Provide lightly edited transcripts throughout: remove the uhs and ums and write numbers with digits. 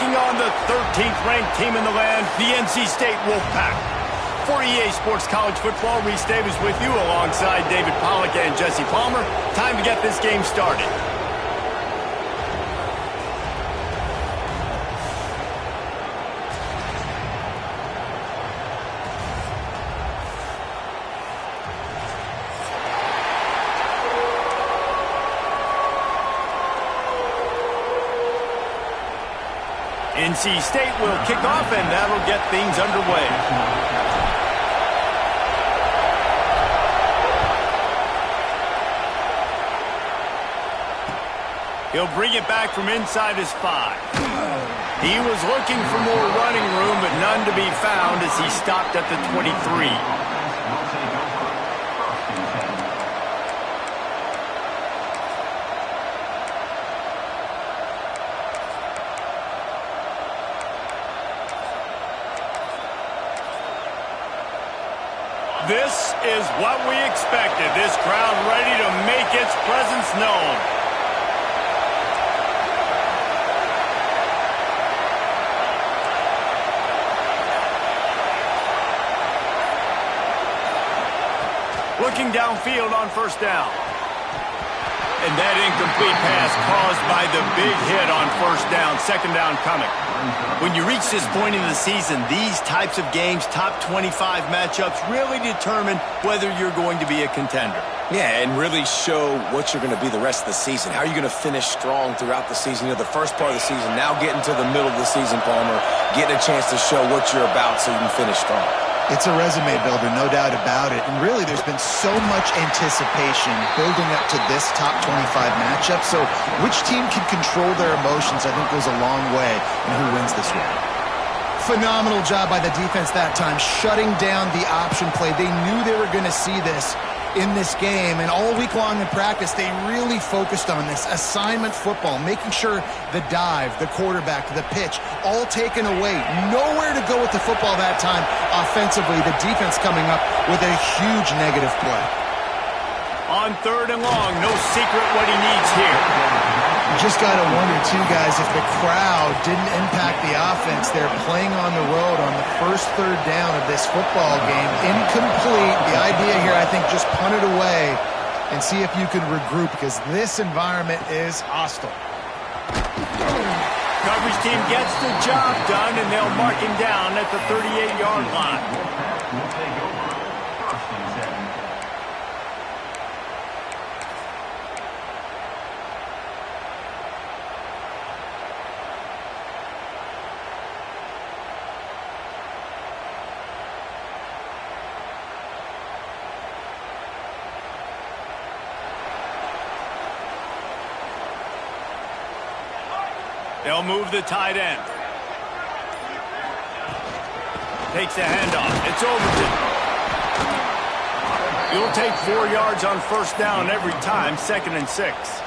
taking on the 13th ranked team in the land, the NC State Wolfpack. For EA Sports College Football, Reese Davis with you alongside David Pollack and Jesse Palmer. Time to get this game started. NC State will kick off, and that'll get things underway. He'll bring it back from inside his 5. He was looking for more running room, but none to be found as he stopped at the 23. This is what we expected. This crowd ready to make its presence known. Looking downfield on first down. And that incomplete pass caused by the big hit on first down. Second down coming. When you reach this point in the season, these types of games, top 25 matchups, really determine whether you're going to be a contender. Yeah, and really show what you're going to be the rest of the season. How are you going to finish strong throughout the season? You know, the first part of the season, now getting to the middle of the season, Palmer, getting a chance to show what you're about so you can finish strong. It's a resume builder, no doubt about it. And really, there's been so much anticipation building up to this top 25 matchup. So which team can control their emotions, I think, goes a long way in who wins this one. Phenomenal job by the defense that time, shutting down the option play. They knew they were going to see this in this game, and all week long in practice, they really focused on this assignment football, making sure the dive, the quarterback, the pitch, all taken away. Nowhere to go with the football that time offensively. The defense coming up with a huge negative play. On third and long, no secret what he needs here. You just got to wonder, too, guys, if the crowd didn't impact the offense. They're playing on the road on the first third down of this football game. Incomplete. The idea here, I think, just punt it away and see if you can regroup, because this environment is hostile. Coverage team gets the job done, and they'll mark him down at the 38-yard line. We'll take over first and 7. They'll move the tight end. Takes the handoff. It's Overton. You'll take 4 yards on first down every time, 2nd and 6.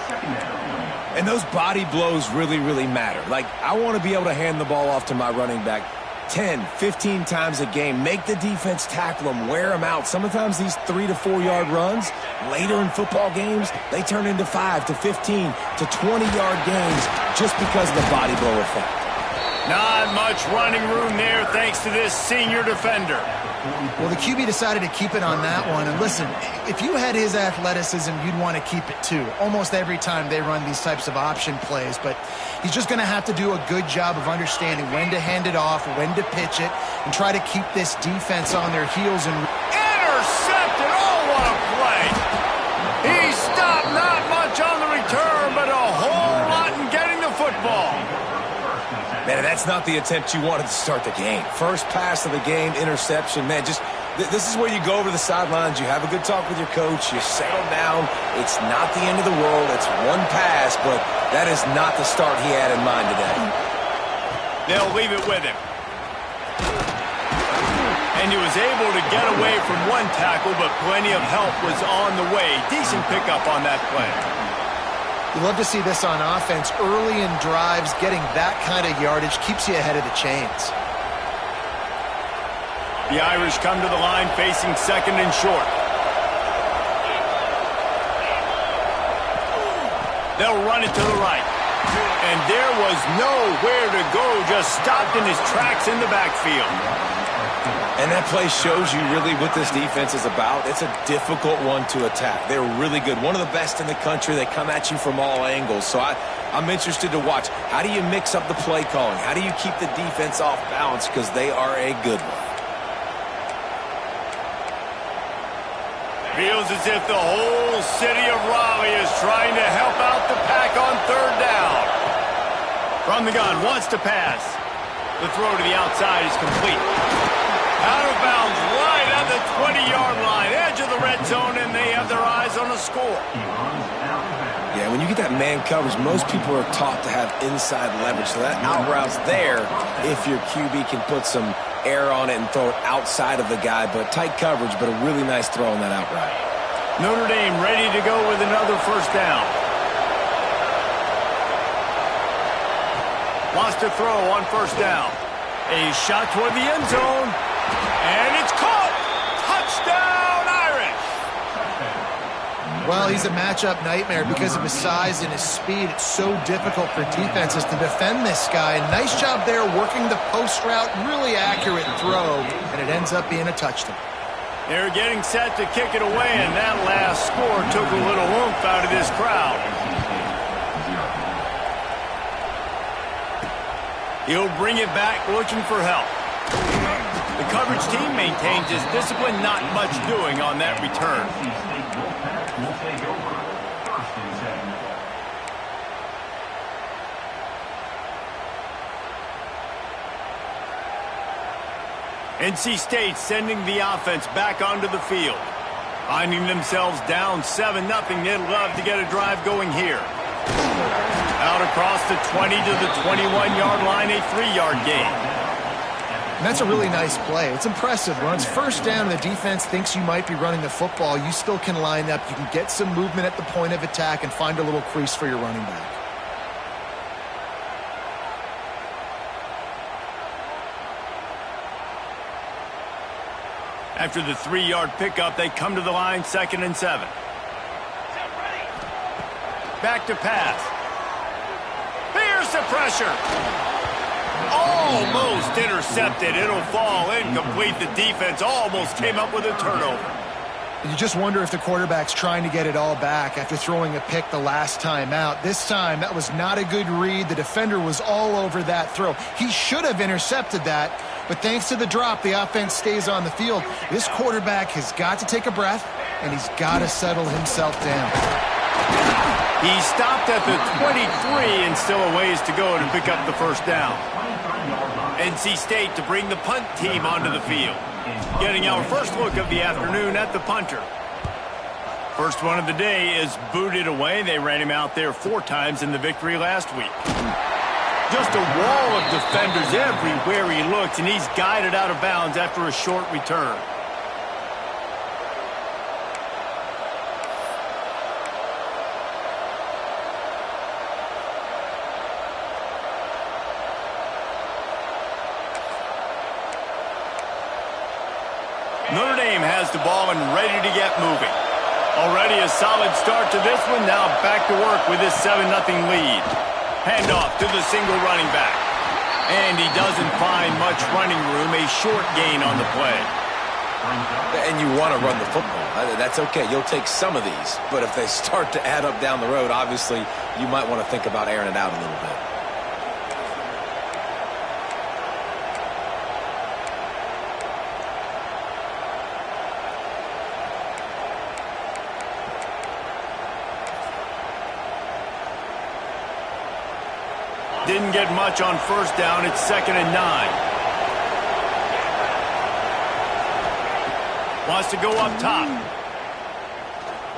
And those body blows really, really matter. Like, I want to be able to hand the ball off to my running back 10, 15 times a game. Make the defense tackle them, wear them out. Sometimes these 3 to 4 yard runs, later in football games, they turn into 5 to 15 to 20 yard games just because of the body blow effect. Not much running room there thanks to this senior defender. Well, the QB decided to keep it on that one. And listen, if you had his athleticism, you'd want to keep it too. Almost every time they run these types of option plays. But he's just going to have to do a good job of understanding when to hand it off, when to pitch it, and try to keep this defense on their heels. And intercepted! Oh, what a play! He stopped not much on the return, but a whole lot in getting the football. Man, that's not the attempt you wanted to start the game. First pass of the game, interception. Man, just this is where you go over the sidelines. You have a good talk with your coach. You settle down. It's not the end of the world. It's one pass, but that is not the start he had in mind today. They'll leave it with him. And he was able to get away from one tackle, but plenty of help was on the way. Decent pickup on that play. You love to see this on offense. Early in drives, getting that kind of yardage keeps you ahead of the chains. The Irish come to the line facing 2nd and short. They'll run it to the right. And there was nowhere to go, just stopped in his tracks in the backfield. And that play shows you really what this defense is about. It's a difficult one to attack. They're really good. One of the best in the country. They come at you from all angles. So I'm interested to watch. How do you mix up the play calling? How do you keep the defense off balance? Because they are a good one. Feels as if the whole city of Raleigh is trying to help out the pack on third down. From the gun, wants to pass. The throw to the outside is complete. Out of bounds right at the 20-yard line, edge of the red zone, and they have their eyes on the score. Yeah, when you get that man coverage, most people are taught to have inside leverage. So that out route's there if your QB can put some air on it and throw it outside of the guy. But tight coverage, but a really nice throw on that out route. Notre Dame ready to go with another first down. Wants to throw on first down. A shot toward the end zone. And it's caught! Touchdown, Irish! Well, he's a matchup nightmare because of his size and his speed. It's so difficult for defenses to defend this guy. Nice job there working the post route, really accurate throw, and it ends up being a touchdown. They're getting set to kick it away, and that last score took a little oomph out of this crowd. He'll bring it back looking for help. The coverage team maintains his discipline, not much doing on that return. NC State sending the offense back onto the field. Finding themselves down 7-0, they'd love to get a drive going here. Out across the 20 to the 21-yard line, a 3-yard gain. And that's a really nice play. It's impressive. When it's first down and the defense thinks you might be running the football, you still can line up. You can get some movement at the point of attack and find a little crease for your running back. After the 3-yard pickup, they come to the line, 2nd and 7. Back to pass. Here's the pressure. Almost intercepted. It'll fall incomplete. The defense almost came up with a turnover. You just wonder if the quarterback's trying to get it all back after throwing a pick the last time out. This time, that was not a good read. The defender was all over that throw. He should have intercepted that, but thanks to the drop, the offense stays on the field. This quarterback has got to take a breath, and he's got to settle himself down. He stopped at the 23 and still a ways to go to pick up the first down. NC State to bring the punt team onto the field. Getting our first look of the afternoon at the punter. First one of the day is booted away. They ran him out there 4 times in the victory last week. Just a wall of defenders everywhere he looks, and he's guided out of bounds after a short return. Notre Dame has the ball and ready to get moving. Already a solid start to this one. Now back to work with this 7-0 lead. Handoff to the single running back. And he doesn't find much running room. A short gain on the play. And you want to run the football. That's okay. You'll take some of these. But if they start to add up down the road, obviously you might want to think about airing it out a little bit. Didn't get much on first down. It's 2nd and 9. Wants to go up top.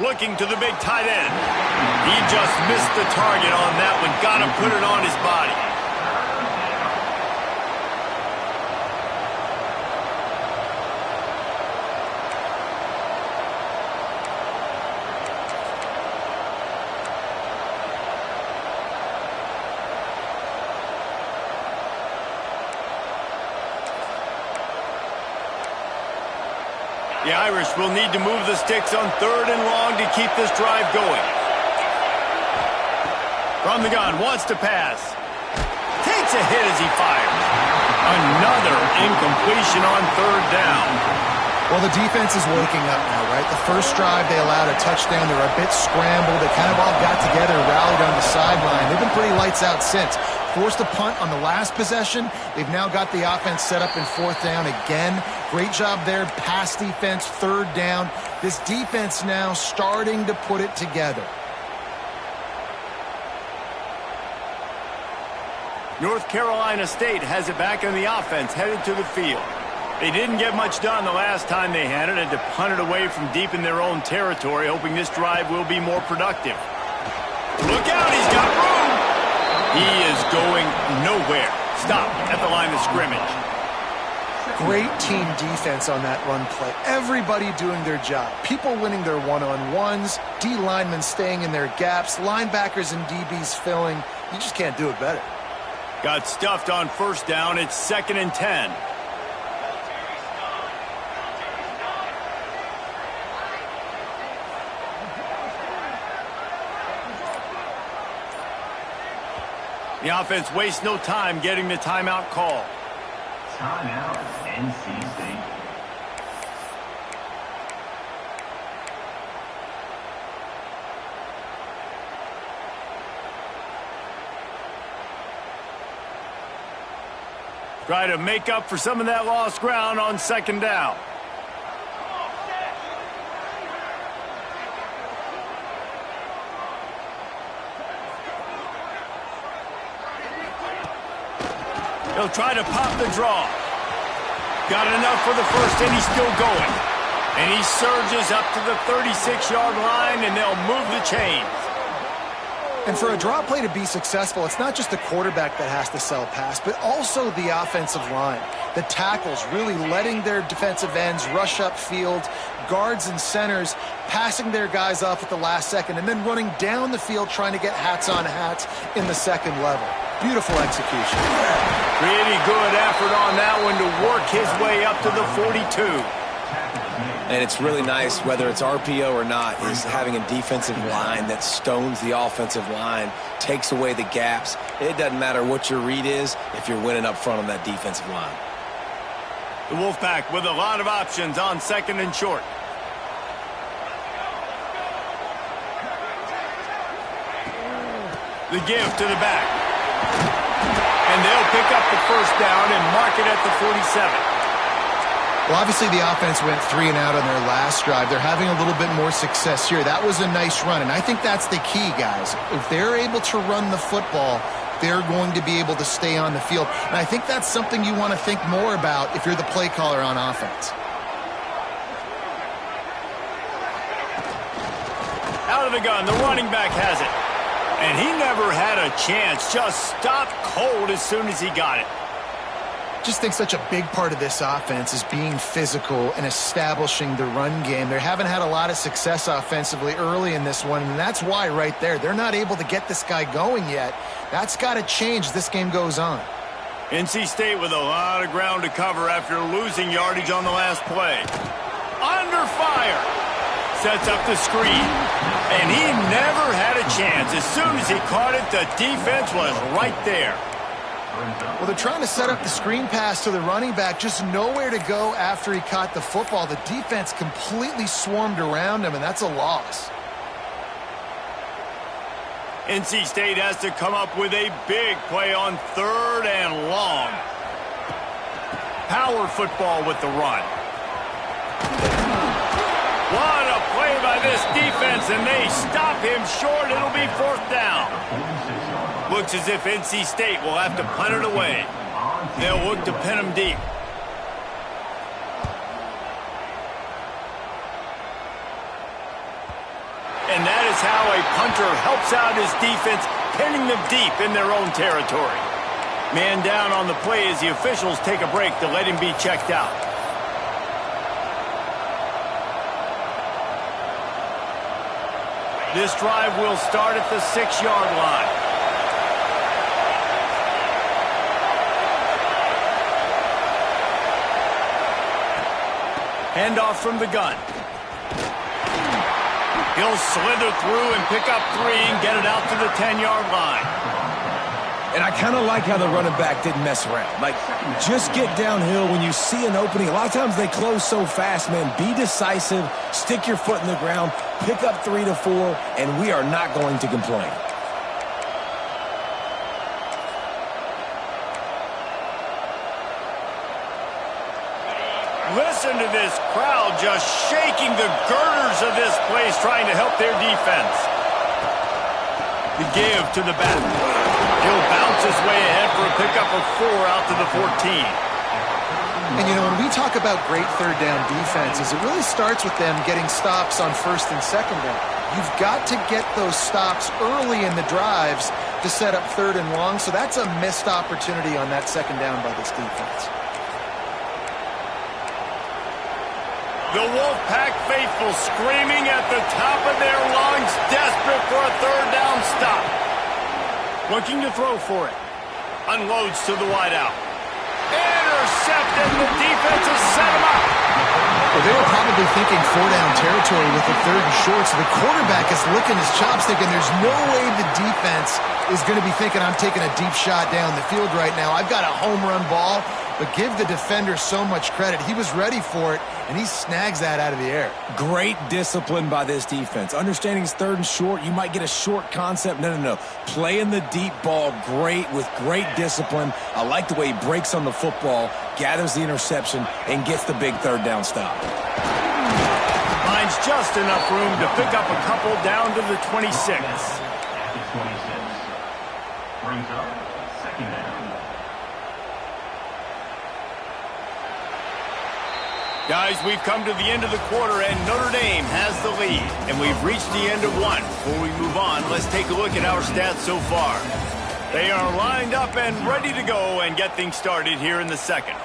Looking to the big tight end. He just missed the target on that one. Got to put it on his body. The Irish will need to move the sticks on 3rd and long to keep this drive going. From the gun, wants to pass. Takes a hit as he fires. Another incompletion on third down. Well, the defense is waking up now, right? The first drive, they allowed a touchdown. They were a bit scrambled. They kind of all got together, rallied on the sideline. They've been pretty lights out since. Forced a punt on the last possession. They've now got the offense set up in fourth down again. Great job there. Pass defense, third down. This defense now starting to put it together. North Carolina State has it back on the offense, headed to the field. They didn't get much done the last time they had it, and to punt it away from deep in their own territory, hoping this drive will be more productive. Look out, he's got room! He is going nowhere. Stop at the line of scrimmage. Great team defense on that run play. Everybody doing their job. People winning their one-on-ones, D linemen staying in their gaps, linebackers and DBs filling. You just can't do it better. Got stuffed on first down. It's 2nd and 10. The offense wastes no time getting the timeout call. Timeout, NC State. Try to make up for some of that lost ground on 2nd down. He'll try to pop the draw. Got enough for the first, and he's still going. And he surges up to the 36-yard line, and they'll move the chains. And for a draw play to be successful, it's not just the quarterback that has to sell pass, but also the offensive line. The tackles really letting their defensive ends rush upfield, guards and centers passing their guys off at the last second, and then running down the field trying to get hats on hats in the second level. Beautiful execution. Pretty good effort on that one to work his way up to the 42. And it's really nice, whether it's RPO or not, is having a defensive line that stones the offensive line, takes away the gaps. It doesn't matter what your read is if you're winning up front on that defensive line. The Wolfpack with a lot of options on 2nd and short. The give to the back. And they'll pick up the first down and mark it at the 47. Well, obviously the offense went 3 and out on their last drive. They're having a little bit more success here. That was a nice run, and I think that's the key, guys. If they're able to run the football, they're going to be able to stay on the field. And I think that's something you want to think more about if you're the play caller on offense. Out of the gun, the running back has it. And he never had a chance, just stopped cold as soon as he got it. Just think such a big part of this offense is being physical and establishing the run game. They haven't had a lot of success offensively early in this one, and that's why right there, they're not able to get this guy going yet. That's got to change as this game goes on. NC State with a lot of ground to cover after losing yardage on the last play. Under fire. Sets up the screen. And he never had a chance. As soon as he caught it, the defense was right there. Well, they're trying to set up the screen pass to the running back, just nowhere to go after he caught the football. The defense completely swarmed around him, and that's a loss. NC State has to come up with a big play on 3rd and long. Power football with the run. What a play by this defense, and they stop him short. It'll be 4th down. Looks as if NC State will have to punt it away. They'll look to pin him deep. And that is how a punter helps out his defense, pinning them deep in their own territory. Man down on the play as the officials take a break to let him be checked out. This drive will start at the 6-yard line. Handoff from the gun. He'll slither through and pick up 3 and get it out to the 10-yard line. And I kind of like how the running back didn't mess around. Like, just get downhill when you see an opening. A lot of times they close so fast, man. Be decisive, stick your foot in the ground, pick up 3 to 4, and we are not going to complain. Listen to this crowd just shaking the girders of this place, trying to help their defense. The give to the back. He'll bounce his way ahead for a pickup of 4 out to the 14. And, you know, when we talk about great third down defenses, it really starts with them getting stops on first and second down. You've got to get those stops early in the drives to set up third and long, so that's a missed opportunity on that second down by this defense. The Wolfpack faithful screaming at the top of their lungs, desperate for a third down stop. Looking to throw for it. Unloads to the wideout. Intercepted. The defense has set him up. Well, they were probably thinking 4-down territory with a third and short, so the quarterback is licking his chops thinking there's no way the defense is going to be thinking I'm taking a deep shot down the field right now. I've got a home run ball, but give the defender so much credit. He was ready for it, and he snags that out of the air. Great discipline by this defense. Understanding it's third and short, you might get a short concept. No. Playing the deep ball with great discipline. I like the way he breaks on the football, gathers the interception, and gets the big third down stop. Finds just enough room to pick up a couple down to the 26. At the 26. Brings up second down. Guys, we've come to the end of the quarter, and Notre Dame has the lead. And we've reached the end of one. Before we move on, let's take a look at our stats so far. They are lined up and ready to go and get things started here in the second.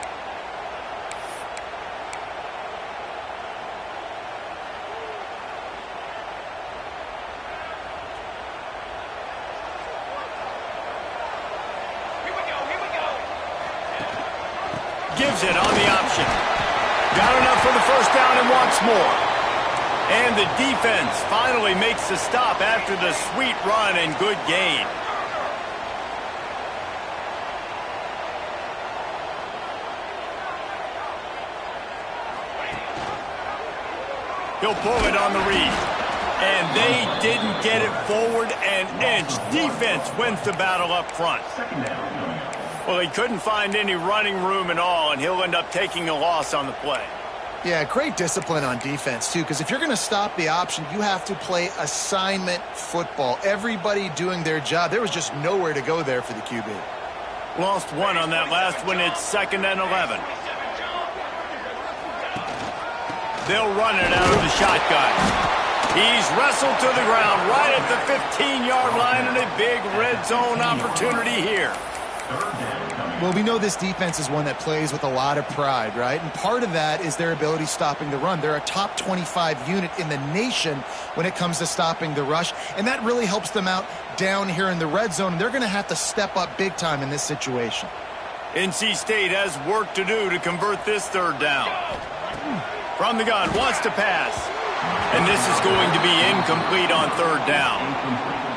Gives it on the option. Got enough for the first down and wants more. And the defense finally makes the stop after the sweet run and good gain. He'll pull it on the read. And they didn't get it forward an inch. Defense wins the battle up front. Second down. Well, he couldn't find any running room at all, and he'll end up taking a loss on the play. Yeah, great discipline on defense, too, because if you're going to stop the option, you have to play assignment football. Everybody doing their job. There was just nowhere to go there for the QB. Lost one on that last one. It's 2nd and 11. They'll run it out of the shotgun. He's wrestled to the ground right at the 15-yard line, and a big red zone opportunity here. Well, we know this defense is one that plays with a lot of pride, right? And part of that is their ability stopping the run. They're a top 25 unit in the nation when it comes to stopping the rush, and that really helps them out down here in the red zone, and they're going to have to step up big time in this situation. NC State has work to do to convert this third down. From the gun, wants to pass. And this is going to be incomplete on third down.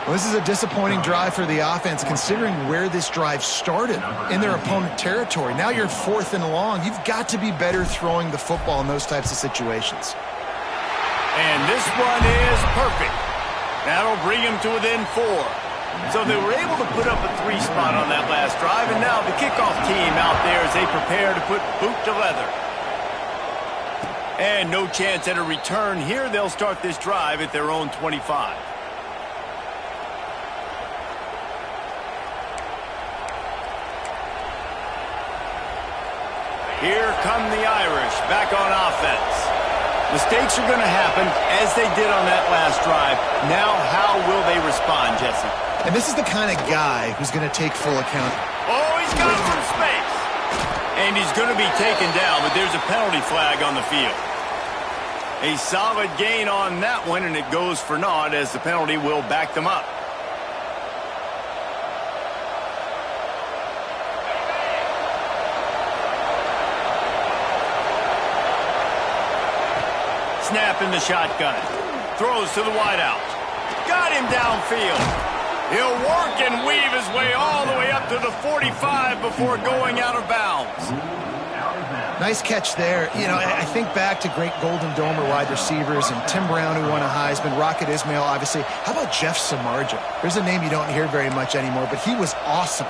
Well, this is a disappointing drive for the offense, considering where this drive started in their opponent territory. Now you're 4th and long. You've got to be better throwing the football in those types of situations. And this one is perfect. That'll bring him to within 4. So they were able to put up a 3 spot on that last drive, and now the kickoff team out there as they prepare to put boot to leather. And no chance at a return here. They'll start this drive at their own 25. Here come the Irish back on offense. Mistakes are going to happen as they did on that last drive. Now how will they respond, Jesse? And this is the kind of guy who's going to take full account. Oh, he's got some space. And he's going to be taken down, but there's a penalty flag on the field. A solid gain on that one, and it goes for naught as the penalty will back them up. Snap in the shotgun. Throws to the wideout. Got him downfield. He'll work and weave his way all the way up to the 45 before going out of bounds. Nice catch there. You know, I think back to great Golden Domer wide receivers and Tim Brown, who won a Heisman, Rocket Ismail, obviously. How about Jeff Samardzija? There's a name you don't hear very much anymore, but he was awesome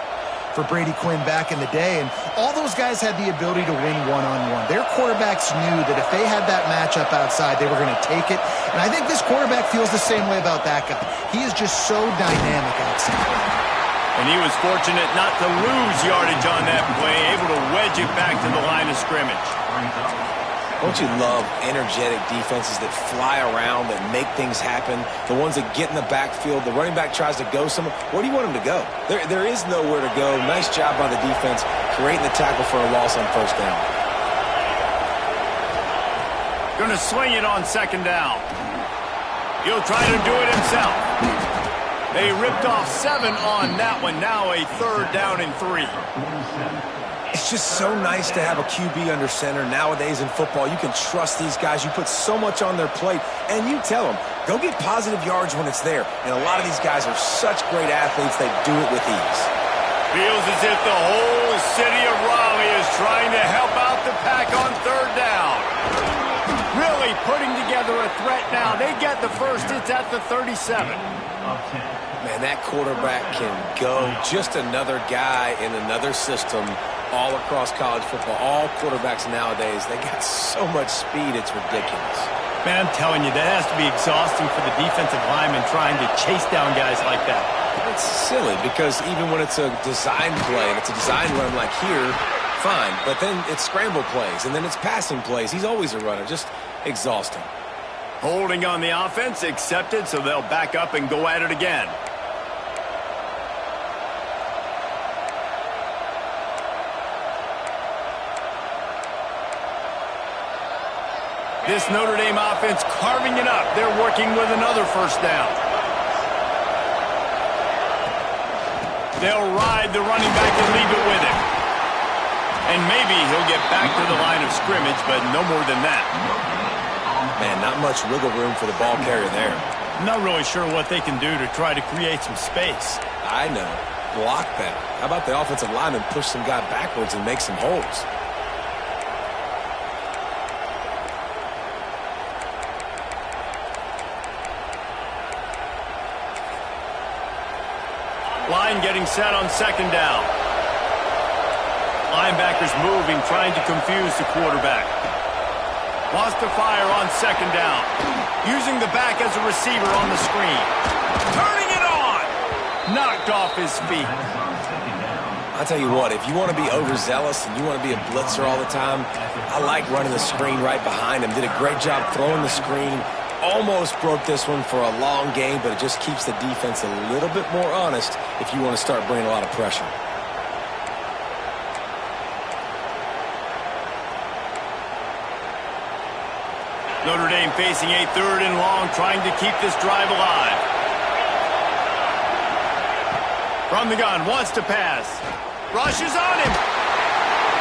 for Brady Quinn back in the day, and all those guys had the ability to win one-on-one. Their quarterbacks knew that if they had that matchup outside, they were going to take it, and I think this quarterback feels the same way about that guy. He is just so dynamic outside. And he was fortunate not to lose yardage on that play, able to wedge it back to the line of scrimmage. Don't you love energetic defenses that fly around, that make things happen, the ones that get in the backfield, the running back tries to go somewhere. Where do you want him to go? There is nowhere to go. Nice job by the defense creating the tackle for a loss on first down. Going to swing it on second down. He'll try to do it himself. They ripped off 7 on that one. Now a 3rd down and 3. It's just so nice to have a QB under center nowadays in football. You can trust these guys. You put so much on their plate, and you tell them, go get positive yards when it's there. And a lot of these guys are such great athletes, they do it with ease. Feels as if the whole city of Raleigh is trying to help out the Pack on 3rd down. Really putting together a threat now. They get the first. It's at the 37. Man, that quarterback can go. Just another guy in another system all across college football. All quarterbacks nowadays, they got so much speed, it's ridiculous. Man, I'm telling you, that has to be exhausting for the defensive lineman trying to chase down guys like that. It's silly because even when it's a design play and it's a design run like here, fine. But then it's scramble plays and then it's passing plays. He's always a runner. Just exhausting. Holding on the offense, accepted, so they'll back up and go at it again. This Notre Dame offense carving it up. They're working with another first down. They'll ride the running back and leave it with him. And maybe he'll get back to the line of scrimmage, but no more than that. Man, not much wiggle room for the ball carrier there. I'm not really sure what they can do to try to create some space. I know. Block that. How about the offensive lineman push some guy backwards and make some holes? Line getting set on second down. Linebackers moving, trying to confuse the quarterback. Wants to fire on second down. Using the back as a receiver on the screen. Turning it on! Knocked off his feet. I'll tell you what, if you want to be overzealous and you want to be a blitzer all the time, I like running the screen right behind him. Did a great job throwing the screen. Almost broke this one for a long game, but it just keeps the defense a little bit more honest if you want to start bringing a lot of pressure. Notre Dame facing a 3rd and long, trying to keep this drive alive. From the gun, wants to pass. Rushes on him.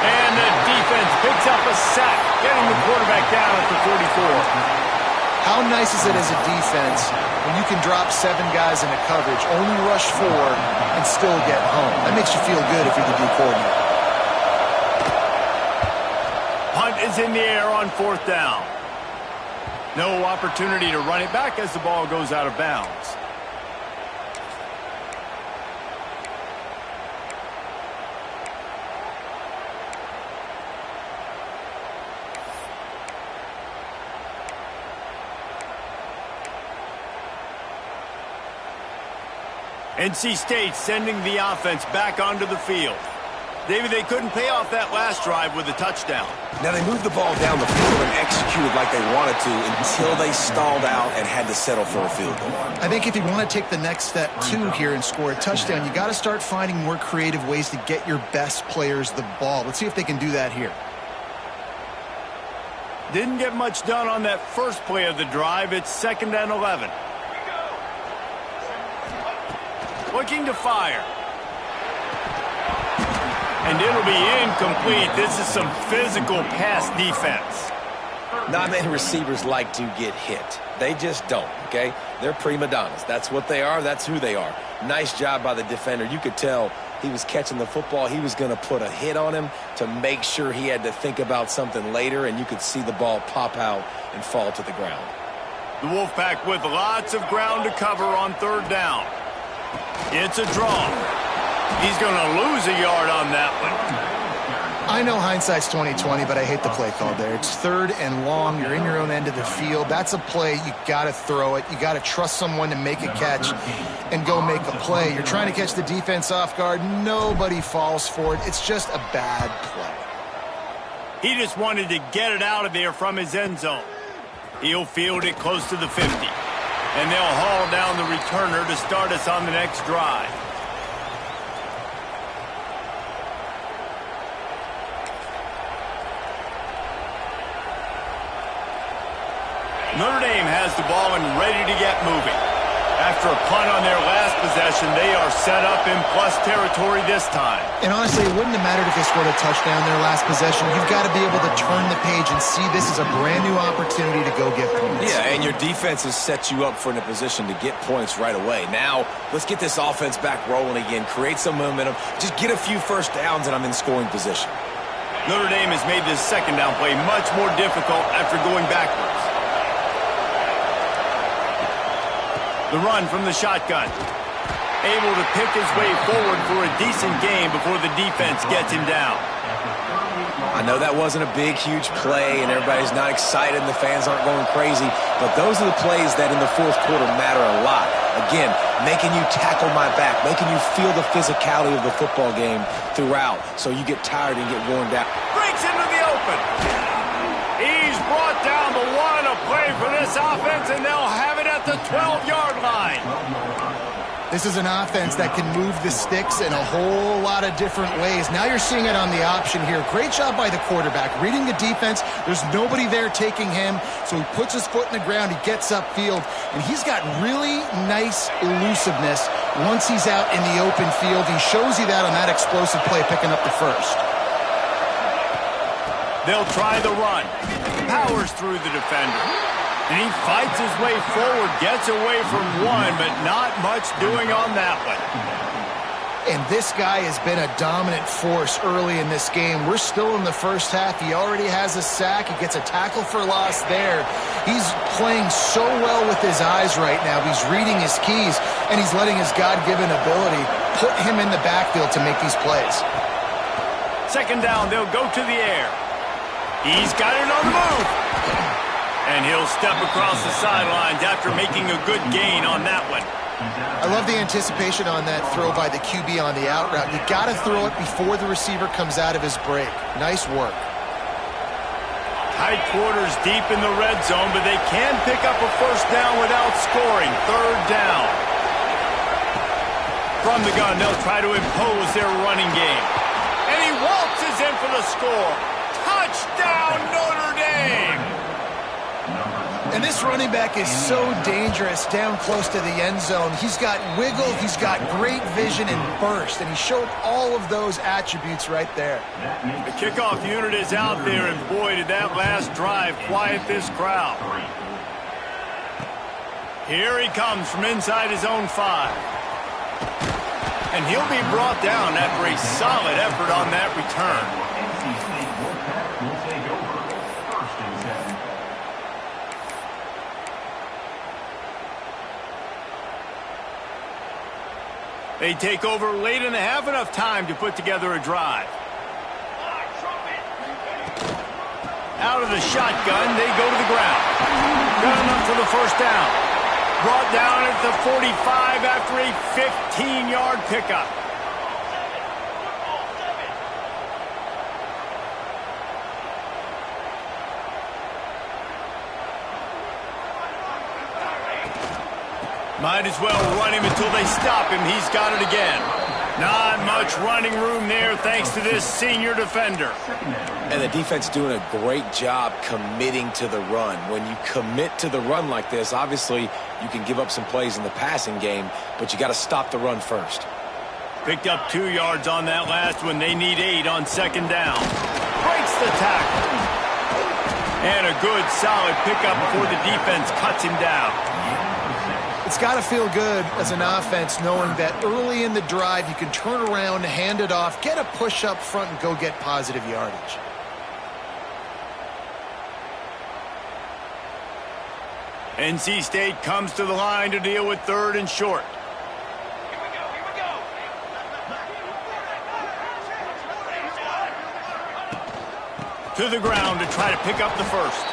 And the defense picks up a sack, getting the quarterback down at the 44. How nice is it as a defense when you can drop 7 guys into coverage, only rush 4, and still get home? That makes you feel good if you're the D coordinator. Punt is in the air on 4th down. No opportunity to run it back as the ball goes out of bounds. NC State sending the offense back onto the field. David, they couldn't pay off that last drive with a touchdown. Now, they moved the ball down the field and executed like they wanted to until they stalled out and had to settle for a field goal. I think if you want to take the next step, too, here and score a touchdown, you got to start finding more creative ways to get your best players the ball. Let's see if they can do that here. Didn't get much done on that first play of the drive. It's 2nd and 11. Looking to fire. And it'll be incomplete. This is some physical pass defense. Not many receivers like to get hit. They just don't, okay? They're prima donnas. That's what they are. That's who they are. Nice job by the defender. You could tell he was catching the football. He was going to put a hit on him to make sure he had to think about something later, and you could see the ball pop out and fall to the ground. The Wolfpack with lots of ground to cover on third down. It's a draw. He's going to lose a yard on that one. I know hindsight's 20/20, but I hate the play call there. It's third and long. You're in your own end of the field. That's a play. You got to throw it. You got to trust someone to make a catch and go make a play. You're trying to catch the defense off guard. Nobody falls for it. It's just a bad play. He just wanted to get it out of there from his end zone. He'll field it close to the 50. And they'll haul down the returner to start us on the next drive. Notre Dame has the ball and ready to get moving. After a punt on their last possession, they are set up in plus territory this time. And honestly, it wouldn't have mattered if they scored a touchdown their last possession. You've got to be able to turn the page and see this is a brand new opportunity to go get points. Yeah, and your defense has set you up for in a position to get points right away. Now, let's get this offense back rolling again, create some momentum, just get a few first downs, and I'm in scoring position. Notre Dame has made this second down play much more difficult after going backwards. The run from the shotgun. Able to pick his way forward for a decent gain before the defense gets him down. I know that wasn't a big, huge play, and everybody's not excited, and the fans aren't going crazy, but those are the plays that in the fourth quarter matter a lot. Again, making you tackle my back, making you feel the physicality of the football game throughout, so you get tired and get worn down. Breaks into the open. He's brought down the one, a play for this offense, and they'll have it at the 12-yard line. This is an offense that can move the sticks in a whole lot of different ways. Now you're seeing it on the option here. Great job by the quarterback. Reading the defense, there's nobody there taking him, so he puts his foot in the ground, he gets upfield, and he's got really nice elusiveness once he's out in the open field. He shows you that on that explosive play, picking up the first. They'll try the run. Powers through the defender. And he fights his way forward, gets away from one, but not much doing on that one. And this guy has been a dominant force early in this game. We're still in the first half. He already has a sack. He gets a tackle for loss there. He's playing so well with his eyes right now. He's reading his keys, and he's letting his God-given ability put him in the backfield to make these plays. Second down, they'll go to the air. He's got it on the move. And he'll step across the sidelines after making a good gain on that one. I love the anticipation on that throw by the QB on the out route. You got to throw it before the receiver comes out of his break. Nice work. Tight quarters deep in the red zone, but they can pick up a first down without scoring. Third down. From the gun, they'll try to impose their running game. And he waltzes in for the score. Touchdown, Notre Dame! And this running back is so dangerous down close to the end zone. He's got wiggle, he's got great vision and burst, and he showed all of those attributes right there. The kickoff unit is out there, and boy, did that last drive quiet this crowd. Here he comes from inside his own 5. And he'll be brought down after a solid effort on that return. They take over late and have enough time to put together a drive. Out of the shotgun, they go to the ground. Got enough for the first down. Brought down at the 45 after a 15-yard pickup. Might as well run him until they stop him. He's got it again. Not much running room there thanks to this senior defender. And the defense doing a great job committing to the run. When you commit to the run like this, obviously you can give up some plays in the passing game, but you got to stop the run first. Picked up 2 yards on that last one. They need 8 on second down. Breaks the tackle. And a good, solid pickup before the defense cuts him down. It's got to feel good as an offense knowing that early in the drive you can turn around, hand it off, get a push up front, and go get positive yardage. NC State comes to the line to deal with 3rd and short. To the ground to try to pick up the first.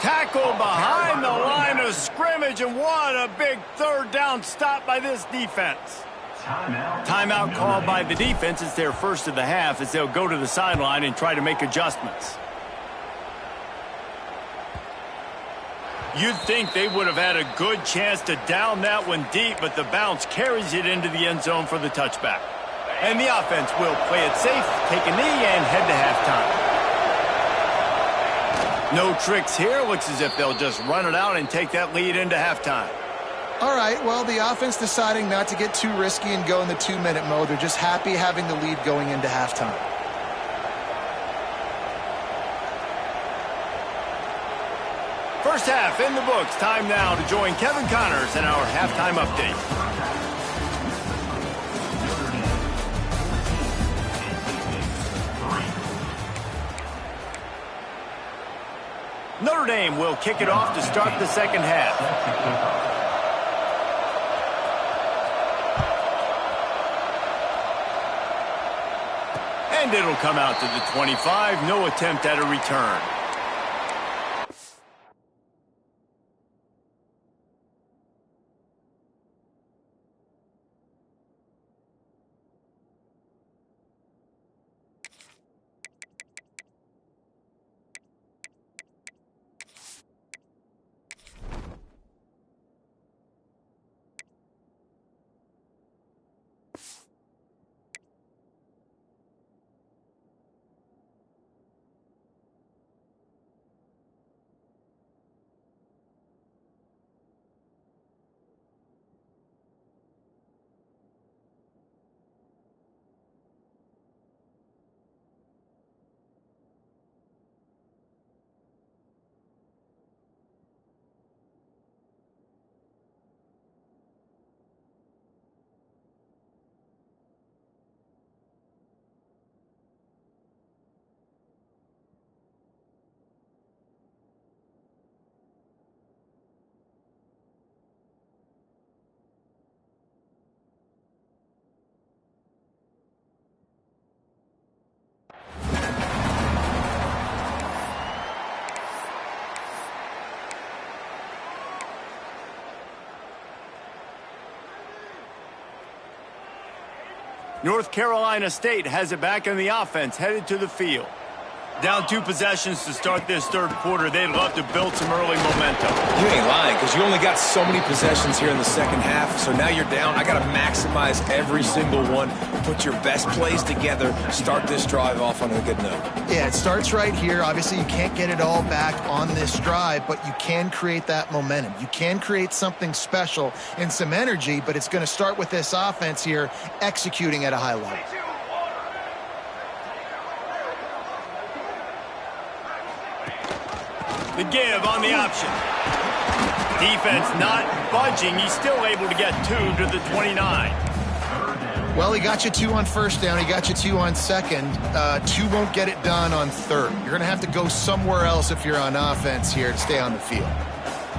Tackle behind the line of scrimmage, and what a big 3rd down stop by this defense. Timeout called by the defense. It's their first of the half as they'll go to the sideline and try to make adjustments. You'd think they would have had a good chance to down that one deep, but the bounce carries it into the end zone for the touchback. And the offense will play it safe, take a knee, and head to halftime. No tricks here. Looks as if they'll just run it out and take that lead into halftime. All right, well, the offense deciding not to get too risky and go in the 2-minute mode. They're just happy having the lead going into halftime. First half in the books. Time now to join Kevin Connors in our halftime update. Notre Dame will kick it off to start the second half. And it'll come out to the 25. No attempt at a return. North Carolina State has it back in the offense, headed to the field. Down 2 possessions to start this third quarter. They'd love to build some early momentum. You ain't lying, because you only got so many possessions here in the second half, so now you're down. I got to maximize every single one, put your best plays together, start this drive off on a good note. Yeah, it starts right here. Obviously, you can't get it all back on this drive, but you can create that momentum. You can create something special and some energy, but it's going to start with this offense here executing at a high level. The give on the option. Defense not budging. He's still able to get 2 to the 29. Well, he got you 2 on first down. He got you 2 on second. 2 won't get it done on third. You're going to have to go somewhere else if you're on offense here to stay on the field.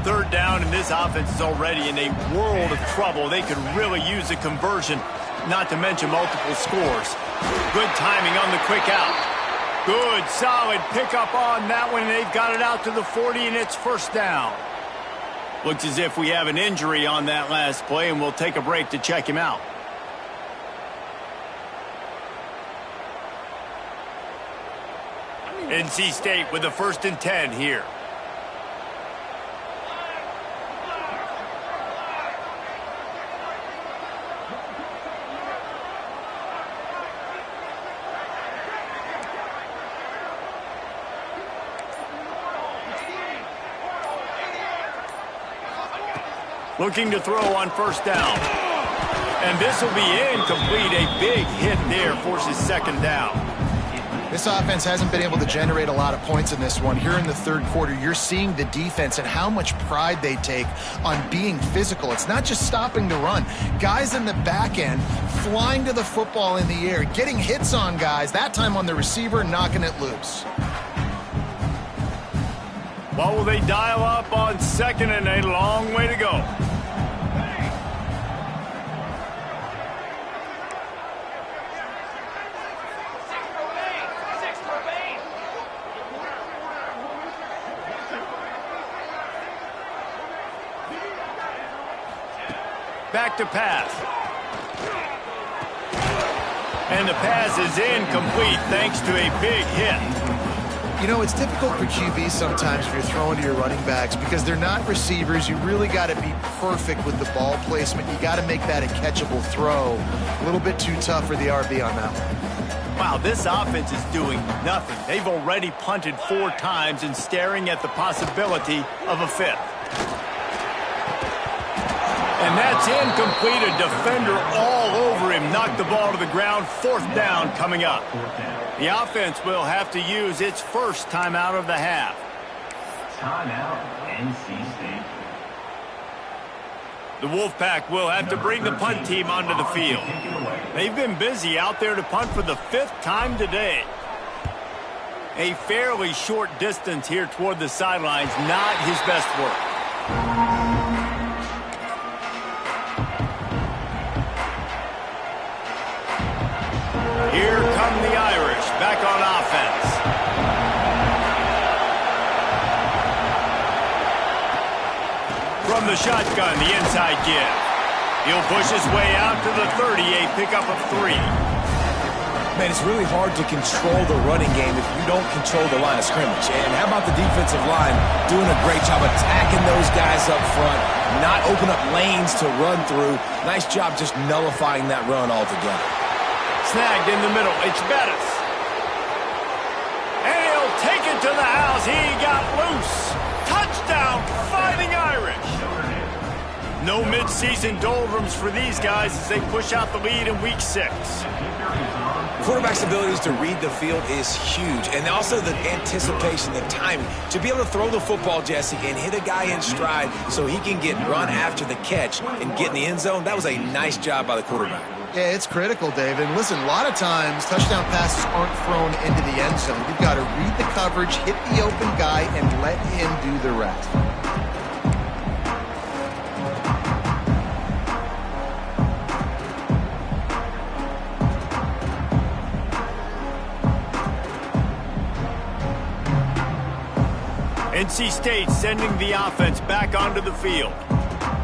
Third down, and this offense is already in a world of trouble. They could really use a conversion, not to mention multiple scores. Good timing on the quick out. Good, solid pickup on that one. They've got it out to the 40, and it's first down. Looks as if we have an injury on that last play, and we'll take a break to check him out. NC State with the 1st and 10 here. Looking to throw on first down. And this will be incomplete. A big hit there forces second down. This offense hasn't been able to generate a lot of points in this one. Here in the third quarter, you're seeing the defense and how much pride they take on being physical. It's not just stopping the run. Guys in the back end flying to the football in the air, getting hits on guys, that time on the receiver, knocking it loose. What will they dial up on second and a long way to go? Back to pass. And the pass is incomplete thanks to a big hit. You know, it's difficult for QBs sometimes when you're throwing to your running backs because they're not receivers. You really got to be perfect with the ball placement. You got to make that a catchable throw. A little bit too tough for the RB on that one. Wow, this offense is doing nothing. They've already punted 4 times and staring at the possibility of a 5th. And that's incomplete. A defender all over him. Knocked the ball to the ground. 4th down coming up. The offense will have to use its first timeout of the half. Timeout, NC State. The Wolfpack will have to bring the punt team onto the field. They've been busy out there to punt for the 5th time today. A fairly short distance here toward the sidelines. Not his best work. Here come the Irish, back on offense. From the shotgun, the inside give. He'll push his way out to the 30, a pickup of 3. Man, it's really hard to control the running game if you don't control the line of scrimmage. And how about the defensive line doing a great job attacking those guys up front, not open up lanes to run through. Nice job just nullifying that run altogether. Snagged in the middle. It's Bettis. And he'll take it to the house. He got loose. Touchdown, Fighting Irish. No mid-season doldrums for these guys as they push out the lead in Week 6. Quarterback's abilities to read the field is huge, and also the anticipation, the timing. To be able to throw the football, Jesse, and hit a guy in stride so he can get run after the catch and get in the end zone, that was a nice job by the quarterback. Yeah, it's critical, David. And listen, a lot of times touchdown passes aren't thrown into the end zone. You've got to read the coverage, hit the open guy, and let him do the rest. NC State sending the offense back onto the field.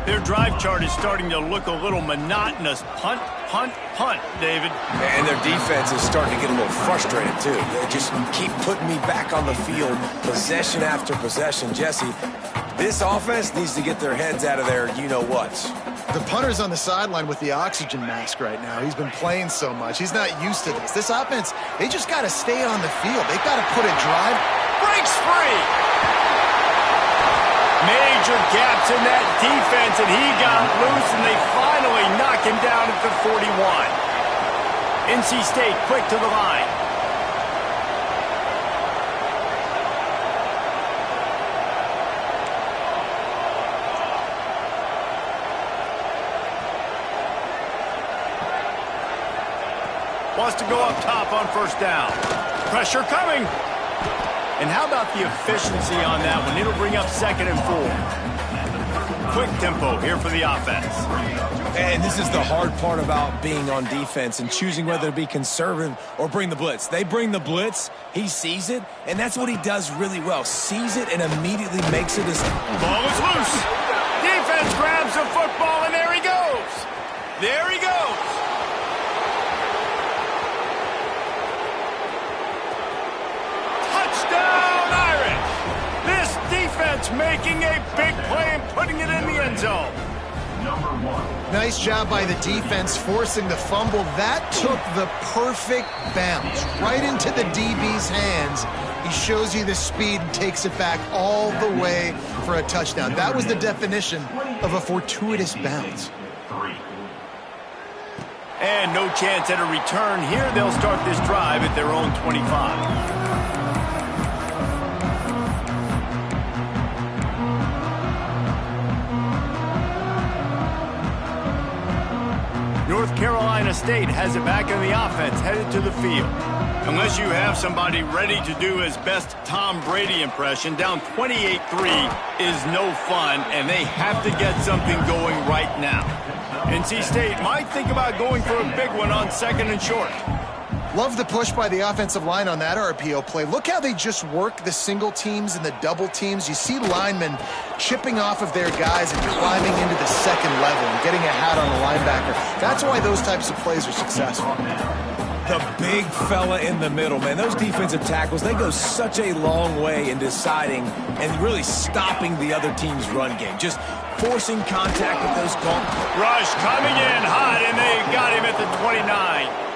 Their drive chart is starting to look a little monotonous. Punt, punt, punt, David. And their defense is starting to get a little frustrated, too. They just keep putting me back on the field, possession after possession. Jesse, this offense needs to get their heads out of their you-know-whats. The punter's on the sideline with the oxygen mask right now. He's been playing so much. He's not used to this. This offense, they just got to stay on the field. They've got to put a drive. Breaks free. Major gaps in that defense, and he got loose, and they finally knock him down at the 41. NC State quick to the line. Wants to go up top on 1st down. Pressure coming. And how about the efficiency on that one? It'll bring up 2nd and 4. Quick tempo here for the offense. And this is the hard part about being on defense and choosing whether to be conservative or bring the blitz. They bring the blitz, he sees it, and that's what he does really well. Sees it and immediately makes it his... Ball is loose. Defense grabs the football, and there he goes. There he goes. Touchdown, Irish. This defense making a big play and putting it in the end zone. Nice job by the defense forcing the fumble. That took the perfect bounce right into the DB's hands. He shows you the speed and takes it back all the way for a touchdown. That was the definition of a fortuitous bounce. And no chance at a return here. They'll start this drive at their own 25. North Carolina State has it back in the offense, headed to the field. Unless you have somebody ready to do his best Tom Brady impression, down 28-3 is no fun, and they have to get something going right now. NC State might think about going for a big one on 2nd and short. Love the push by the offensive line on that RPO play. Look how they just work the single teams and the double teams. You see linemen chipping off of their guys and climbing into the second level and getting a hat on the linebacker. That's why those types of plays are successful. The big fella in the middle, man. Those defensive tackles, they go such a long way in deciding and really stopping the other team's run game. Just forcing contact with those calls. Rush coming in hot, and they got him at the 29.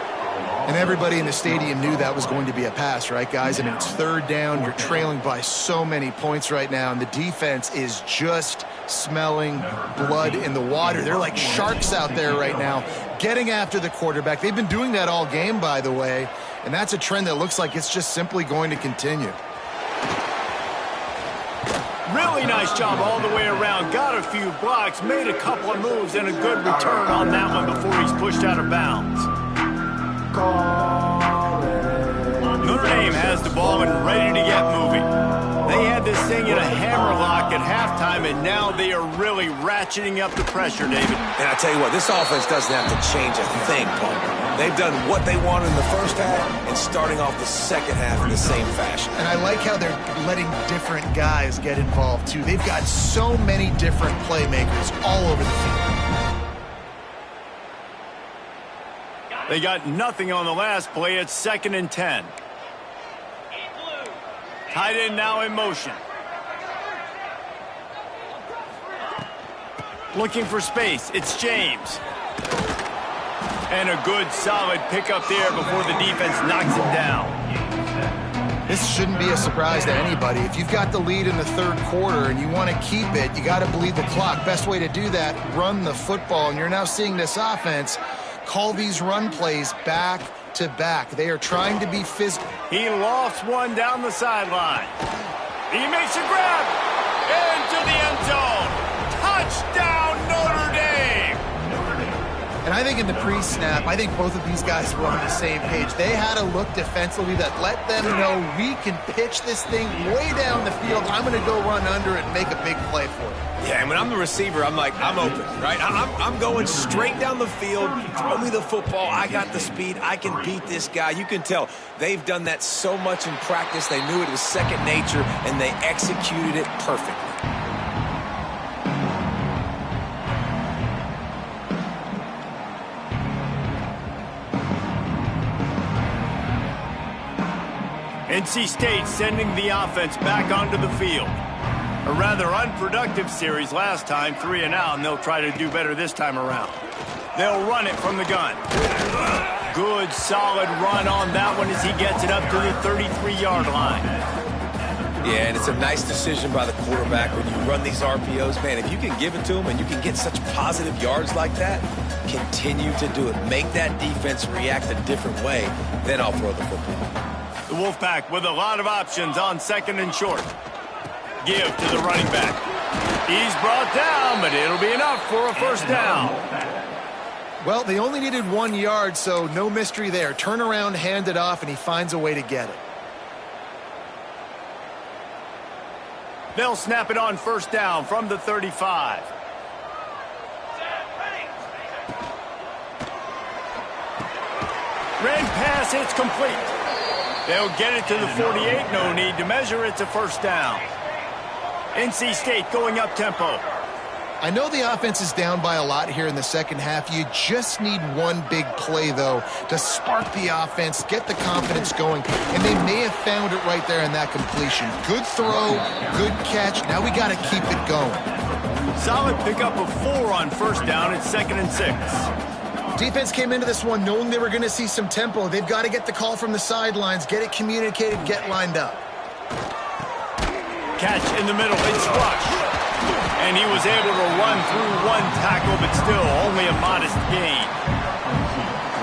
And everybody in the stadium knew that was going to be a pass, right, guys? I mean, it's 3rd down. You're trailing by so many points right now, and the defense is just smelling blood in the water. They're like sharks out there right now, getting after the quarterback. They've been doing that all game, by the way, and that's a trend that looks like it's just simply going to continue. Really nice job all the way around. Got a few blocks, made a couple of moves, and a good return on that one before he's pushed out of bounds. Notre Dame has the ball and ready to get moving. They had this thing in a hammerlock at halftime, and now they are really ratcheting up the pressure, David. And I tell you what, this offense doesn't have to change a thing, Paul. They've done what they wanted in the first half and starting off the second half in the same fashion. And I like how they're letting different guys get involved, too. They've got so many different playmakers all over the field. They got nothing on the last play. It's 2nd and 10. Tight end now in motion. Looking for space. It's James. And a good, solid pickup there before the defense knocks him down. This shouldn't be a surprise to anybody. If you've got the lead in the 3rd quarter and you want to keep it, you got to bleed the clock. Best way to do that, run the football. And you're now seeing this offense call these run plays back to back. They are trying to be physical. He lofts one down the sideline. He makes a grab into the end zone. Touchdown, Notre Dame. And I think in the pre-snap, I think both of these guys were on the same page. They had a look defensively that let them know we can pitch this thing way down the field. I'm going to go run under it and make a big play for it. Yeah, and when I'm the receiver, I'm like, I'm open, right? I'm going straight down the field. Throw me the football. I got the speed. I can beat this guy. You can tell they've done that so much in practice. They knew it was second nature, and they executed it perfectly. NC State sending the offense back onto the field. A rather unproductive series last time, 3 and out, and they'll try to do better this time around. They'll run it from the gun. Good, solid run on that one as he gets it up to the 33-yard line. Yeah, and it's a nice decision by the quarterback when you run these RPOs. Man, if you can give it to him and you can get such positive yards like that, continue to do it. Make that defense react a different way, then I'll throw the football. The Wolfpack with a lot of options on 2nd and short. Give to the running back. He's brought down, but it'll be enough for a first down. Well, they only needed 1 yard, so no mystery there. Turn around, hand it off, and he finds a way to get it. They'll snap it on first down from the 35. Ran pass, it's complete. They'll get it to the 48. No need to measure. It's a first down. NC State going up tempo. I know the offense is down by a lot here in the second half. You just need one big play, though, to spark the offense, get the confidence going, and they may have found it right there in that completion. Good throw, good catch. Now we got to keep it going. Solid pickup of 4 on first down. It's 2nd and 6. Defense came into this one knowing they were going to see some tempo. They've got to get the call from the sidelines, get it communicated, get lined up. Catch in the middle. It's Rush. And he was able to run through one tackle, but still only a modest gain.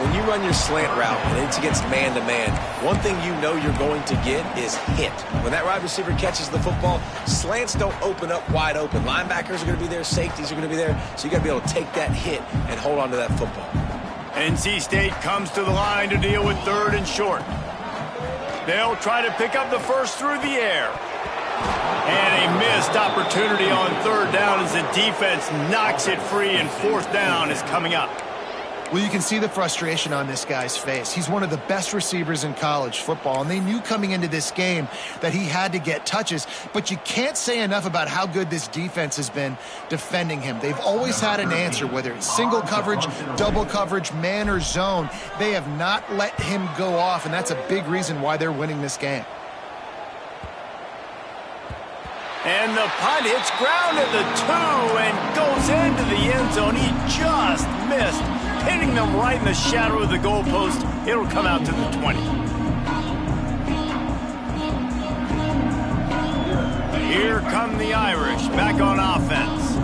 when you run your slant route and it's against man-to-man, one thing you know you're going to get is hit. When that wide receiver catches the football, slants don't open up wide open. Linebackers are going to be there, safeties are going to be there, so you got to be able to take that hit and hold on to that football. NC State comes to the line to deal with 3rd and short. They'll try to pick up the first through the air. And a missed opportunity on 3rd down as the defense knocks it free, and 4th down is coming up. Well, you can see the frustration on this guy's face. He's one of the best receivers in college football, and they knew coming into this game that he had to get touches, but you can't say enough about how good this defense has been defending him. They've always had an answer, whether it's single coverage, double coverage, man or zone. They have not let him go off, and that's a big reason why they're winning this game. And the punt hits ground at the 2 and goes into the end zone. He just missed, hitting them right in the shadow of the goalpost. It'll come out to the 20. Here come the Irish back on offense.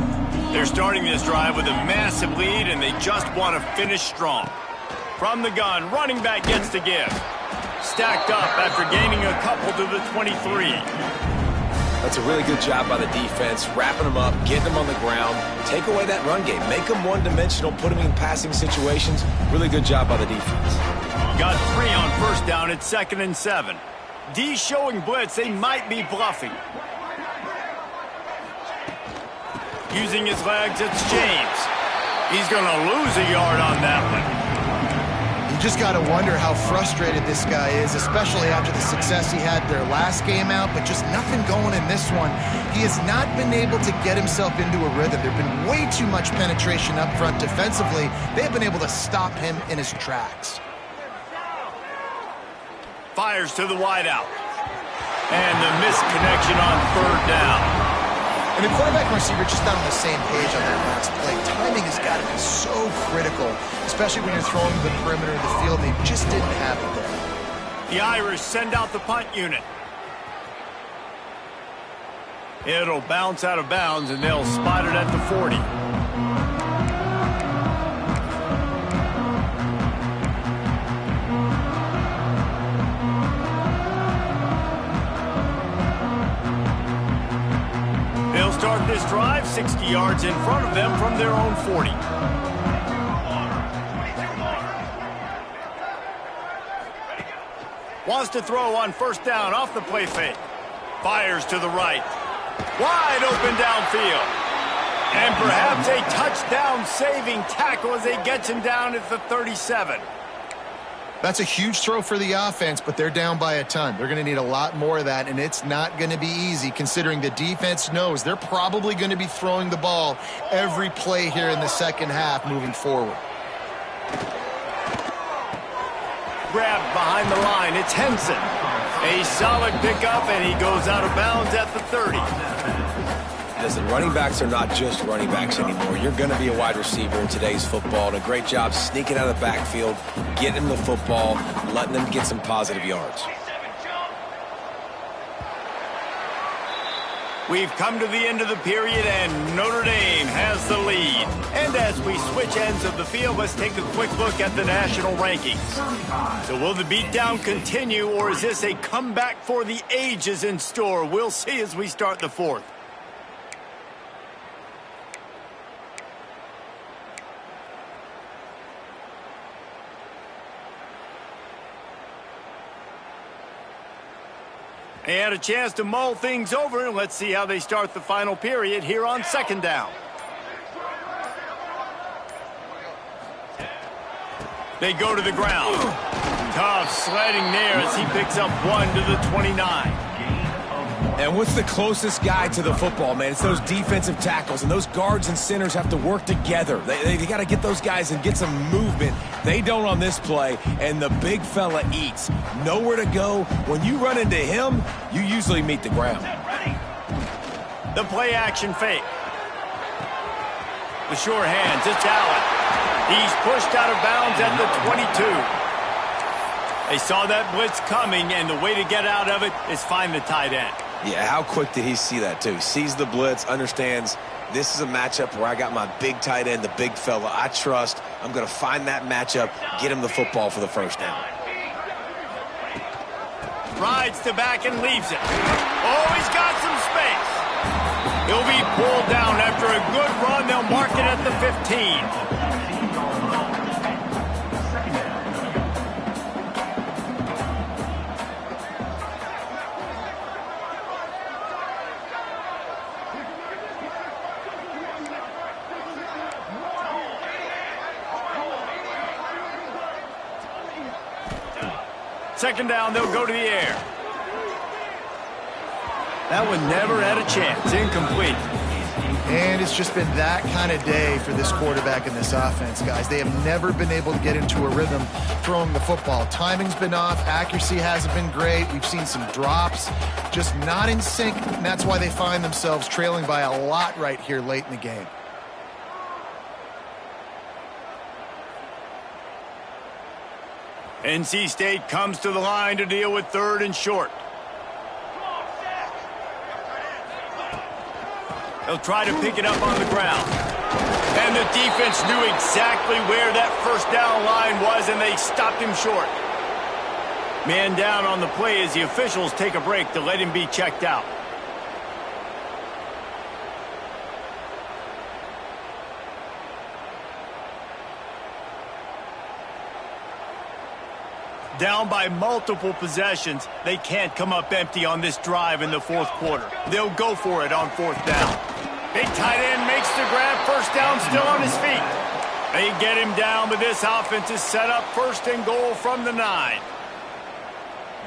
They're starting this drive with a massive lead, and they just want to finish strong. From the gun, running back gets to give. Stacked up after gaining a couple to the 23. That's a really good job by the defense, wrapping them up, getting them on the ground, take away that run game, make them one-dimensional, put them in passing situations. Really good job by the defense. Got 3 on 1st down at 2nd and 7. D showing blitz, they might be bluffing. Using his legs, it's James. He's going to lose a yard on that one. You just got to wonder how frustrated this guy is, especially after the success he had their last game out, but just nothing going in this one. He has not been able to get himself into a rhythm. There's been way too much penetration up front defensively. They've been able to stop him in his tracks. Fires to the wideout. And the missed connection on 3rd down. And the quarterback and receiver just not on the same page on that last play. Timing has got to be so critical, especially when you're throwing to the perimeter of the field. They just didn't have it there. The Irish send out the punt unit. It'll bounce out of bounds, and they'll spot it at the 40. Start this drive 60 yards in front of them from their own 40. Wants to throw on 1st down off the play fake. Fires to the right. Wide open downfield. And perhaps a touchdown-saving tackle as they get him down at the 37. That's a huge throw for the offense, but they're down by a ton. They're going to need a lot more of that, and it's not going to be easy considering the defense knows they're probably going to be throwing the ball every play here in the second half moving forward. Grabbed behind the line. It's Henson. A solid pickup, and he goes out of bounds at the 30. Listen, running backs are not just running backs anymore. You're going to be a wide receiver in today's football, and a great job sneaking out of the backfield, getting them the football, letting them get some positive yards. We've come to the end of the period, and Notre Dame has the lead. And as we switch ends of the field, let's take a quick look at the national rankings. So will the beatdown continue, or is this a comeback for the ages in store? We'll see as we start the 4th. They had a chance to mull things over, and let's see how they start the final period here on 2nd down. They go to the ground. Tough sledding there as he picks up 1 to the 29. And what's the closest guy to the football, man? It's those defensive tackles, and those guards and centers have to work together. They got to get those guys and get some movement. They don't on this play, and the big fella eats. Nowhere to go. When you run into him, you usually meet the ground. The play action fake. The sure hands, it's Allen. He's pushed out of bounds at the 22. They saw that blitz coming, and the way to get out of it is find the tight end. Yeah, how quick did he see that, too? Sees the blitz, understands this is a matchup where I got my big tight end, the big fella I trust. I'm going to find that matchup, get him the football for the first down. Rides to back and leaves it. Oh, he's got some space. He'll be pulled down after a good run. They'll mark it at the 15. Second down, they'll go to the air. That one never had a chance. Incomplete. And it's just been that kind of day for this quarterback and this offense, guys. They have never been able to get into a rhythm throwing the football. Timing's been off. Accuracy hasn't been great. We've seen some drops. Just not in sync, and that's why they find themselves trailing by a lot right here late in the game. NC State comes to the line to deal with third and short. They'll try to pick it up on the ground. And the defense knew exactly where that first down line was, and they stopped him short. Man down on the play as the officials take a break to let him be checked out. Down by multiple possessions, they can't come up empty on this drive in the fourth quarter. They'll go for it on fourth down. Big tight end makes the grab, first down, still on his feet. They get him down, but this offense is set up first and goal from the 9.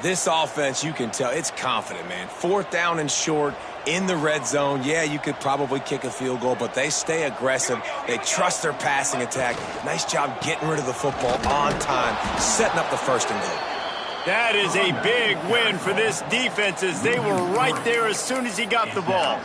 This offense, you can tell, it's confident, man. Fourth down and short in the red zone. Yeah, you could probably kick a field goal, but they stay aggressive. They trust their passing attack. Nice job getting rid of the football on time, setting up the first and goal. That is a big win for this defense as they were right there as soon as he got the ball.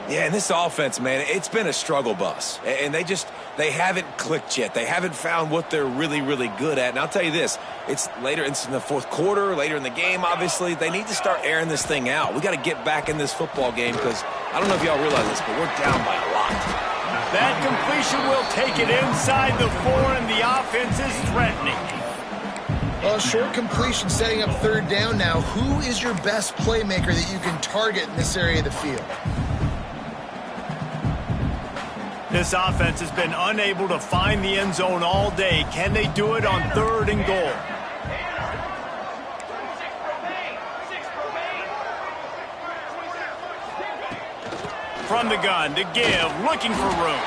Yeah, and this offense, man, it's been a struggle bus. And they haven't clicked yet. They haven't found what they're really, really good at. And I'll tell you this, it's in the fourth quarter, later in the game, obviously. They need to start airing this thing out. We got to get back in this football game because I don't know if y'all realize this, but we're down by a lot. That completion will take it inside the 4, and the offense is threatening. Well, short completion setting up third down now. Who is your best playmaker that you can target in this area of the field? This offense has been unable to find the end zone all day. Can they do it on third and goal? From the gun to give, looking for room.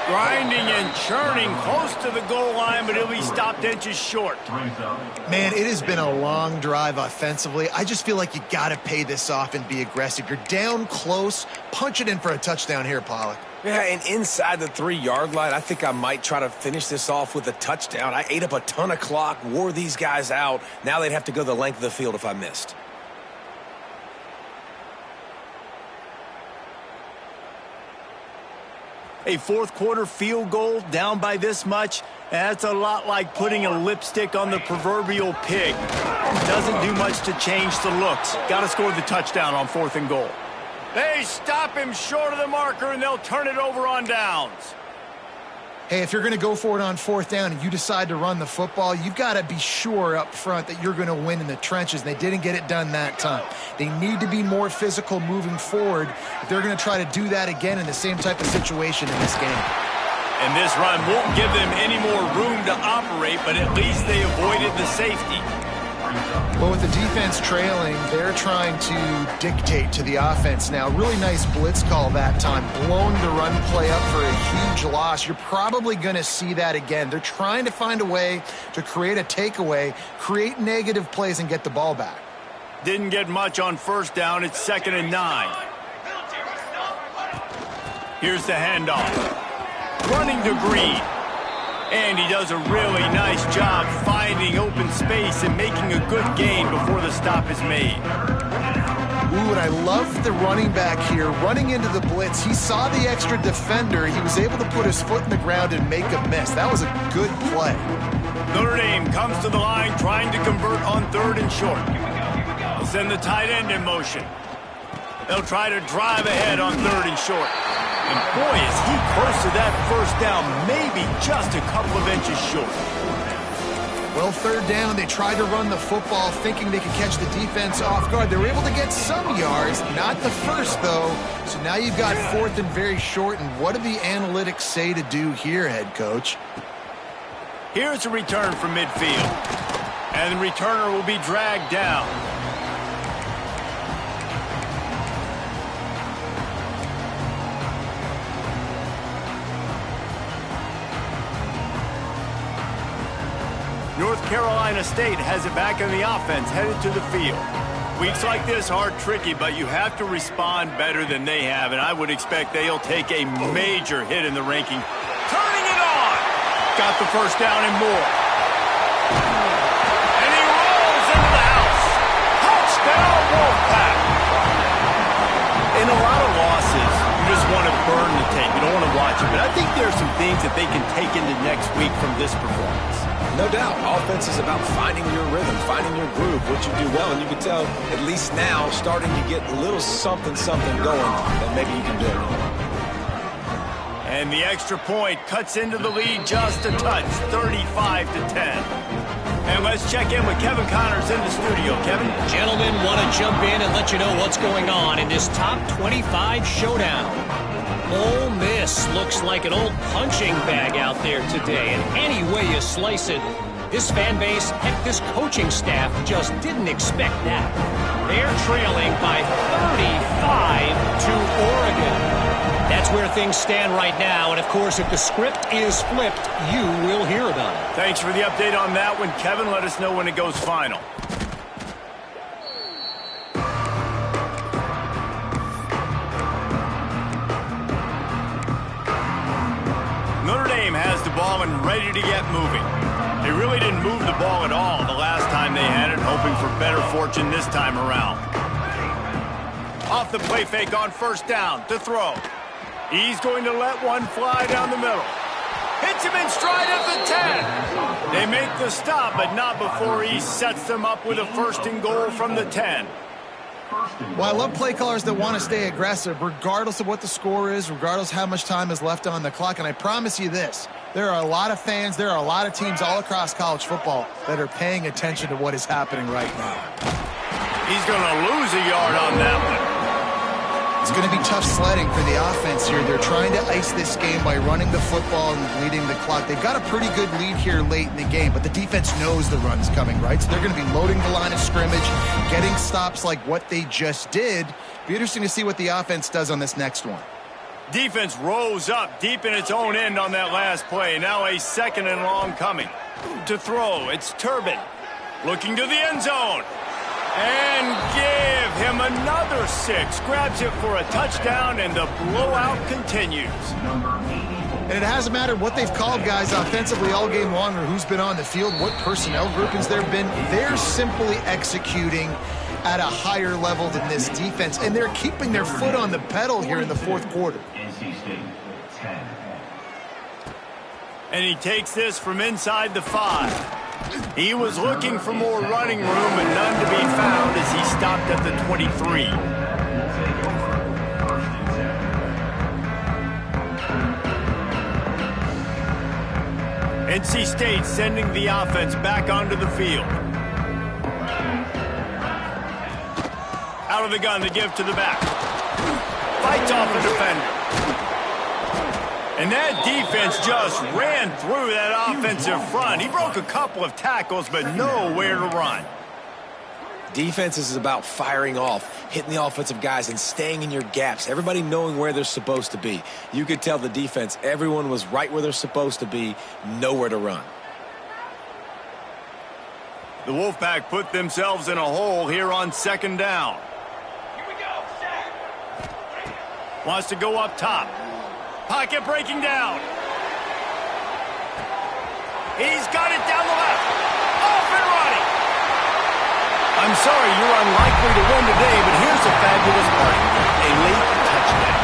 Grinding and churning close to the goal line, but he'll be stopped inches short. Man, it has been a long drive offensively. I just feel like you got to pay this off and be aggressive. You're down close. Punch it in for a touchdown here, Pollock. Yeah, and inside the 3-yard line, I think I might try to finish this off with a touchdown. I ate up a ton of clock, wore these guys out. Now they'd have to go the length of the field if I missed. A fourth quarter field goal down by this much, that's a lot like putting a lipstick on the proverbial pig. Doesn't do much to change the looks. Got to score the touchdown on fourth and goal. They stop him short of the marker, and they'll turn it over on downs. Hey, if you're going to go for it on fourth down and you decide to run the football, you've got to be sure up front that you're going to win in the trenches. And they didn't get it done that time. They need to be more physical moving forward if they're going to try to do that again in the same type of situation in this game. And this run won't give them any more room to operate, but at least they avoided the safety. Well, with the defense trailing, they're trying to dictate to the offense now. Really nice blitz call that time, blowing the run play up for a huge loss. You're probably going to see that again. They're trying to find a way to create a takeaway, create negative plays, and get the ball back. Didn't get much on first down. It's 2nd and 9. Here's the handoff. Running to Green. And he does a really nice job finding open space and making a good gain before the stop is made. Ooh, and I love the running back here. Running into the blitz, he saw the extra defender. He was able to put his foot in the ground and make a miss. That was a good play. Notre Dame comes to the line trying to convert on third and short. send the tight end in motion. They'll try to drive ahead on 3rd and short. And boy, is he close to that first down, maybe just a couple of inches short. Well, 3rd down, they tried to run the football thinking they could catch the defense off guard. They were able to get some yards, not the first, though. So now you've got 4th and very short. And what do the analytics say to do here, head coach? Here's a return from midfield. And the returner will be dragged down. North Carolina State has it back in the offense, headed to the field. Weeks like this are tricky, but you have to respond better than they have, and I would expect they'll take a major hit in the ranking. Turning it on! Got the first down and more. And he rolls into the house. Touchdown, Wolfpack! In a lot of losses, you just want to burn the tape. You don't want to watch it, but I think there are some things that they can take into next week from this performance. No doubt, offense is about finding your rhythm, finding your groove, what you do well, and you can tell, at least now, starting to get a little something going that maybe you can build on. And the extra point cuts into the lead just a touch, 35-10. And let's check in with Kevin Connors in the studio. Kevin? Gentlemen, want to jump in and let you know what's going on in this top 25 showdown. Ole Miss looks like an old punching bag out there today, and any way you slice it, this fan base, heck, this coaching staff just didn't expect that. They're trailing by 35 to Oregon. That's where things stand right now, and of course, if the script is flipped, you will hear about it. Thanks for the update on that one, Kevin. Let us know when it goes final. Notre Dame has the ball and ready to get moving. They really didn't move the ball at all the last time they had it, hoping for better fortune this time around. Off the play fake on 1st down to throw. He's going to let one fly down the middle. Hits him in stride at the 10. They make the stop, but not before he sets them up with a 1st and goal from the 10. Well, I love play callers that want to stay aggressive, regardless of what the score is, regardless how much time is left on the clock. And I promise you this, there are a lot of fans, there are a lot of teams all across college football that are paying attention to what is happening right now. He's going to lose a yard on that one. It's going to be tough sledding for the offense here. They're trying to ice this game by running the football and leading the clock. They've got a pretty good lead here late in the game, but the defense knows the run's coming, right? So they're going to be loading the line of scrimmage, getting stops like what they just did. Be interesting to see what the offense does on this next one. Defense rose up deep in its own end on that last play. Now a 2nd and long coming. To throw, it's Turbin. Looking to the end zone. And give him another 6. Grabs it for a touchdown, and the blowout continues. And it hasn't mattered what they've called guys offensively all game long or who's been on the field, what personnel groupings there have been. They're simply executing at a higher level than this defense, and they're keeping their foot on the pedal here in the 4th quarter. NC State 10. And he takes this from inside the 5. He was looking for more running room, and none to be found as he stopped at the 23. NC State sending the offense back onto the field. Out of the gun to give to the back. Fights off a defender. And that defense just ran through that offensive front. He broke a couple of tackles, but nowhere to run. Defense is about firing off, hitting the offensive guys, and staying in your gaps. Everybody knowing where they're supposed to be. You could tell the defense, everyone was right where they're supposed to be, nowhere to run. The Wolfpack put themselves in a hole here on 2nd down. Wants to go up top. Pocket breaking down. He's got it down the left. Off and running. I'm sorry, you're unlikely to win today, but here's a fabulous play. A late touchdown.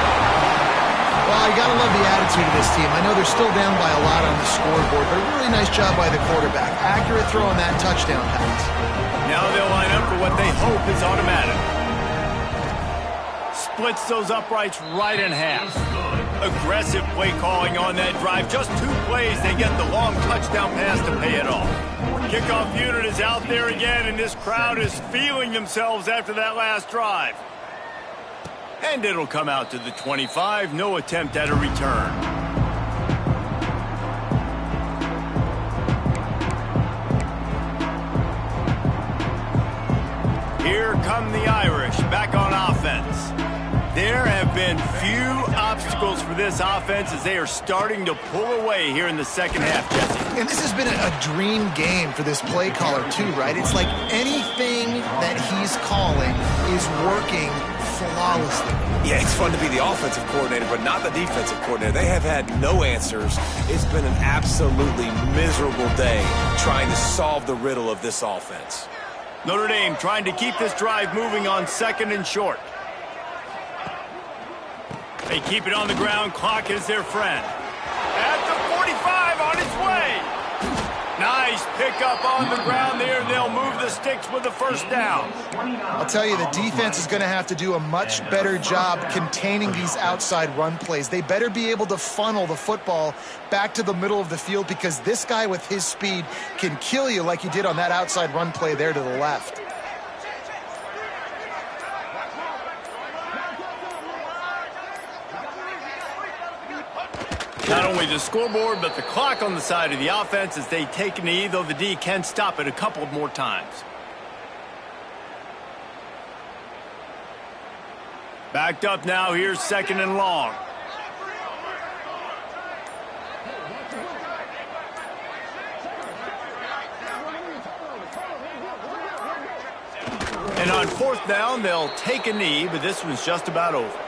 Well, you got to love the attitude of this team. I know they're still down by a lot on the scoreboard, but a really nice job by the quarterback. Accurate throw on that touchdown pass. Now they'll line up for what they hope is automatic. Splits those uprights right in half. Aggressive play calling on that drive. Just 2 plays, they get the long touchdown pass to pay it off. Kickoff unit is out there again, and this crowd is feeling themselves after that last drive. And it'll come out to the 25. No attempt at a return. Here come the Irish back on offense. There have been few obstacles for this offense as they are starting to pull away here in the second half, Jesse. And this has been a dream game for this play caller too, right? It's like anything that he's calling is working flawlessly. Yeah, it's fun to be the offensive coordinator, but not the defensive coordinator. They have had no answers. It's been an absolutely miserable day trying to solve the riddle of this offense. Notre Dame trying to keep this drive moving on 2nd and short. They keep it on the ground. Clock is their friend. At the 45, on its way. Nice pickup on the ground there. They'll move the sticks with the first down. I'll tell you, the defense is going to have to do a much better job containing these outside run plays. They better be able to funnel the football back to the middle of the field because this guy with his speed can kill you like he did on that outside run play there to the left. Not only the scoreboard, but the clock on the side of the offense as they take a knee, though the D can stop it a couple more times. Backed up now, here's 2nd and long. And on 4th down, they'll take a knee, but this one's just about over.